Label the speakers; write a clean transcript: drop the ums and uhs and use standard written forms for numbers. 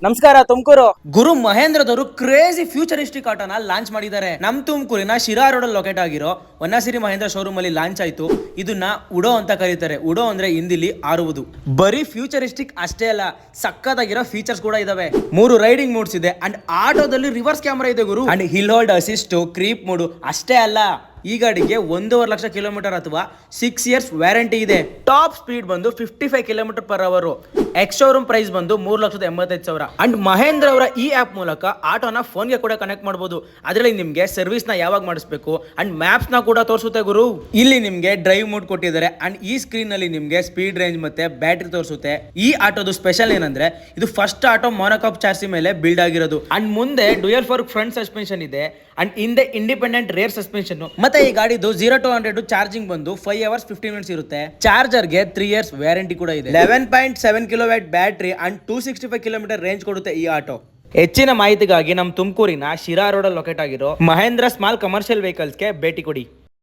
Speaker 1: ನಮಸ್ಕಾರ ತುಮಕೂರು.
Speaker 2: ಗುರು ಮಹೇಂದ್ರದವರು crazy futuristic ಆಟೋನ launch ಮಾಡಿದ್ದಾರೆ. ನಮ್ ತುಮಕೂರಿನ ಶಿರಾ ರೋಡ್ ಅಲ್ಲಿ ಲೊಕೇಟ್ ಆಗಿರೋ ವನ್ನಸಿರಿ ಮಹೇಂದ್ರ ಶೋರೂಮ್ ಅಲ್ಲಿ ಲಾಂಚ್ ಆಯ್ತು. ಇದನ್ನ ಉಡೋ ಅಂತ ಕರೀತಾರೆ. ಉಡೋ ಅಂದ್ರೆ ಹಿಂದಿಲಿ ಆರುವುದು. ಬರೀ ಫ್ಯೂಚರಿಸ್ಟಿಕ್ ಅಷ್ಟೇ ಅಲ್ಲ, ಸಕ್ಕತ್ತಾಗಿರೋ ಫೀಚರ್ಸ್ ಕೂಡ ಇದಾವೆ. 3 ರೈಡಿಂಗ್ ಮೋಡ್ಸ್ ಇದೆ ಅಂಡ್ ಆಟೋದಲ್ಲಿ ರಿವರ್ಸ್ ಕ್ಯಾಮೆರಾ ಇದೆ ಗುರು. And hill hold assist, creep mode ಅಷ್ಟೇ ಅಲ್ಲ, ಈ ಗಾಡಿಗೆ 1.5 ಲಕ್ಷ ಕಿಲೋಮೀಟರ್ ಅಥವಾ 6 ಇಯರ್ಸ್ ವ್ಯಾರಂಟಿ ಇದೆ. ಟಾಪ್ ಸ್ಪೀಡ್ ಬಂದು 55 kilometre per hour. Ex showroom price ಬಂದು 3,85,000. ಅಂಡ್ ಮಹೇಂದ್ರ ಅವರ ಈ ಆಪ್ ಮೂಲಕ ಆಟೋನ ಫೋನ್ಗೆ ಕೂಡ ಕನೆಕ್ಟ್ ಮಾಡಬಹುದು. ಅದರಲ್ಲಿ ನಿಮಗೆ ಸರ್ವಿಸ್ ನ ಯಾವಾಗ ಮಾಡಿಸ್ಬೇಕು ಅಂಡ್ ಮ್ಯಾಪ್ಸ್ ನ ಕೂಡ ತೋರಿಸುತ್ತೆ ಗುರು. ಇಲ್ಲಿ ನಿಮಗೆ ಡ್ರೈವ್ ಮೋಡ್ ಕೊಟ್ಟಿದ್ದಾರೆ ಅಂಡ್ ಈ ಸ್ಕ್ರೀನ್ ನಲ್ಲಿ ನಿಮಗೆ ಸ್ಪೀಡ್ ರೇಂಜ್ ಮತ್ತೆ ಬ್ಯಾಟ್ರಿ ತೋರಿಸುತ್ತೆ. ಈ ಆಟೋದು ಸ್ಪೆಷಲ್ ಏನಂದ್ರೆ ಇದು ಫಸ್ಟ್ ಆಟೋ ಮೊನೋಕಾಕ್ ಚಾರ್ಸಿ ಮೇಲೆ ಬಿಲ್ಡ್ ಆಗಿರೋದು. ಅಂಡ್ ಮುಂದೆ ಡ್ಯುಯಲ್ ಫೋರ್ಕ್ ಫ್ರಂಟ್ ಸಸ್ಪೆನ್ಷನ್ ಇದೆ ಅಂಡ್ ಹಿಂದೆ ಇಂಡಿಪೆಂಡೆಂಟ್ ರೇರ್ ಸಸ್ಪೆನ್ಷನ್. ಮತ್ತೆ ಈ ಗಾಡಿದು 0 to 100 ಚಾರ್ಜಿಂಗ್ ಬಂದು 5 hours 15 minutes ಇರುತ್ತೆ. ಚಾರ್ಜರ್ ಗೆ 3 years ವ್ಯಾರಂಟಿ ಕೂಡ ಇದೆ. 11.7 kilowatt battery and 265 kilometre range ಕೊಡುತ್ತೆ ಈ ಆಟೋ. ಹೆಚ್ಚಿನ ಮಾಹಿತಿಗಾಗಿ ನಮ್ಮ ತುಮಕೂರಿನ ಶಿರಾ ರೋಡ್ ಅಲ್ಲಿ ಲೊಕೇಟ್ ಆಗಿರೋ ಮಹೇಂದ್ರ ಸ್ಮಾಲ್ ಕಮರ್ಷಿಯಲ್ ವೆಹಿಕಲ್ಸ್ ಗೆ ಭೇಟಿ ಕೊಡಿ.